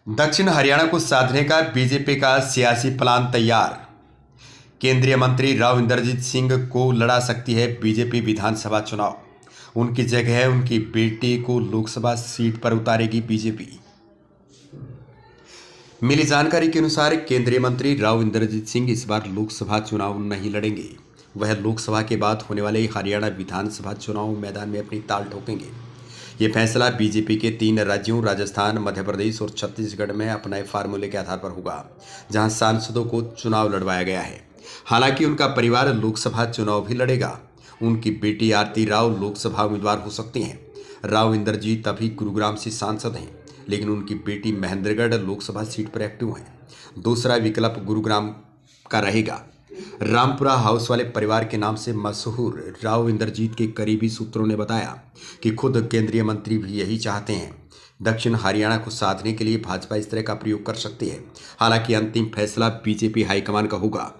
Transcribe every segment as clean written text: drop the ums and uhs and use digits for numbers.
दक्षिण हरियाणा को साधने का बीजेपी का सियासी प्लान तैयार। केंद्रीय मंत्री राव इंद्रजीत सिंह को लड़ा सकती है बीजेपी विधानसभा चुनाव। उनकी जगह उनकी बेटी को लोकसभा सीट पर उतारेगी बीजेपी। मिली जानकारी के अनुसार केंद्रीय मंत्री राव इंद्रजीत सिंह इस बार लोकसभा चुनाव नहीं लड़ेंगे। वह लोकसभा के बाद होने वाले हरियाणा विधानसभा चुनाव मैदान में अपनी ताल ठोकेंगे। ये फैसला बीजेपी के 3 राज्यों राजस्थान, मध्य प्रदेश और छत्तीसगढ़ में अपने फार्मूले के आधार पर होगा, जहां सांसदों को चुनाव लड़वाया गया है। हालांकि उनका परिवार लोकसभा चुनाव भी लड़ेगा। उनकी बेटी आरती राव लोकसभा उम्मीदवार हो सकती हैं। राव इंद्रजीत अभी गुरुग्राम से सांसद हैं, लेकिन उनकी बेटी महेंद्रगढ़ लोकसभा सीट पर एक्टिव हैं। दूसरा विकल्प गुरुग्राम का रहेगा। रामपुरा हाउस वाले परिवार के नाम से मशहूर राव इंद्रजीत के करीबी सूत्रों ने बताया कि खुद केंद्रीय मंत्री भी यही चाहते हैं। दक्षिण हरियाणा को साधने के लिए भाजपा इस तरह का प्रयोग कर सकती है। हालांकि अंतिम फैसला बीजेपी हाईकमान का होगा।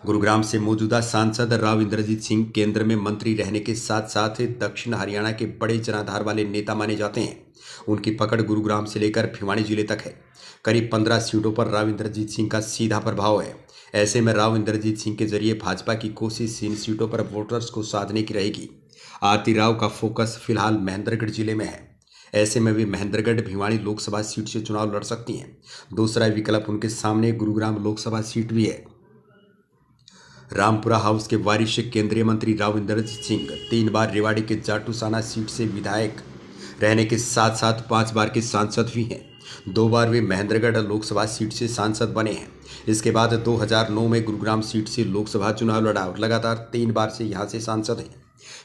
गुरुग्राम से मौजूदा सांसद राव इंद्रजीत सिंह केंद्र में मंत्री रहने के साथ साथ दक्षिण हरियाणा के बड़े जनाधार वाले नेता माने जाते हैं। उनकी पकड़ गुरुग्राम से लेकर भिवानी जिले तक है। करीब 15 सीटों पर राव इंद्रजीत सिंह का सीधा प्रभाव है। ऐसे में राव इंद्रजीत सिंह के जरिए भाजपा की कोशिश इन सीटों पर वोटर्स को साधने की रहेगी। आरती राव का फोकस फिलहाल महेंद्रगढ़ जिले में है। ऐसे में वे महेंद्रगढ़ भिवानी लोकसभा सीट से चुनाव लड़ सकती हैं। दूसरा विकल्प उनके सामने गुरुग्राम लोकसभा सीट भी है। रामपुरा हाउस के वारिश केंद्रीय मंत्री राव इंद्रजीत सिंह 3 बार रेवाड़ी के जाटूसाना सीट से विधायक रहने के साथ साथ 5 बार के सांसद भी हैं। 2 बार वे महेंद्रगढ़ लोकसभा सीट से सांसद बने हैं। इसके बाद 2009 में गुरुग्राम सीट से लोकसभा चुनाव लड़ा और लगातार 3 बार से यहां से सांसद हैं।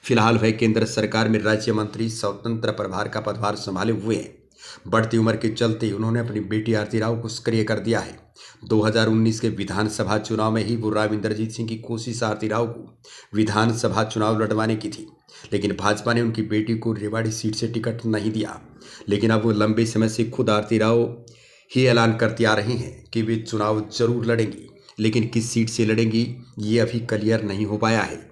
फिलहाल वह केंद्र सरकार में राज्य मंत्री स्वतंत्र प्रभार का पदभार संभाले हुए हैं। बढ़ती उम्र के चलते उन्होंने अपनी बेटी आरती राव को सक्रिय कर दिया है। 2019 के विधानसभा चुनाव में ही वो राव इंद्रजीत सिंह की कोशिश आरती राव को विधानसभा चुनाव लड़वाने की थी, लेकिन भाजपा ने उनकी बेटी को रेवाड़ी सीट से टिकट नहीं दिया। लेकिन अब वो लंबे समय से खुद आरती राव ही ऐलान करती आ रही हैं कि वे चुनाव जरूर लड़ेंगी, लेकिन किस सीट से लड़ेंगी ये अभी क्लियर नहीं हो पाया है।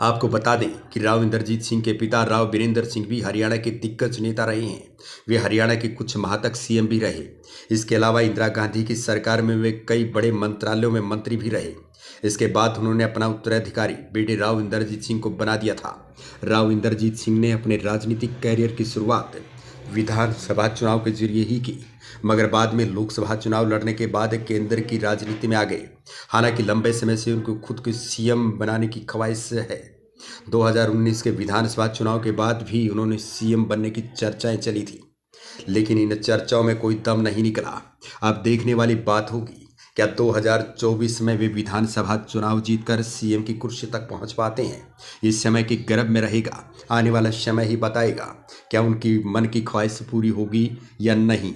आपको बता दें कि राव इंद्रजीत सिंह के पिता राव बीरेंद्र सिंह भी हरियाणा के दिग्गज नेता रहे हैं। वे हरियाणा के कुछ माह तक सीएम भी रहे। इसके अलावा इंदिरा गांधी की सरकार में वे कई बड़े मंत्रालयों में मंत्री भी रहे। इसके बाद उन्होंने अपना उत्तराधिकारी बेटे राव इंद्रजीत सिंह को बना दिया था। राव इंद्रजीत सिंह ने अपने राजनीतिक कैरियर की शुरुआत विधानसभा चुनाव के जरिए ही की, मगर बाद में लोकसभा चुनाव लड़ने के बाद केंद्र की राजनीति में आ गए। हालांकि लंबे समय से उनको खुद को सीएम बनाने की ख्वाहिश है। 2019 के विधानसभा चुनाव के बाद भी उन्होंने सीएम बनने की चर्चाएं चली थी, लेकिन इन चर्चाओं में कोई दम नहीं निकला। अब देखने वाली बात होगी क्या 2024 में वे विधानसभा चुनाव जीतकर सीएम की कुर्सी तक पहुंच पाते हैं। इस समय के गर्भ में रहेगा। आने वाला समय ही बताएगा क्या उनकी मन की ख्वाहिश पूरी होगी या नहीं।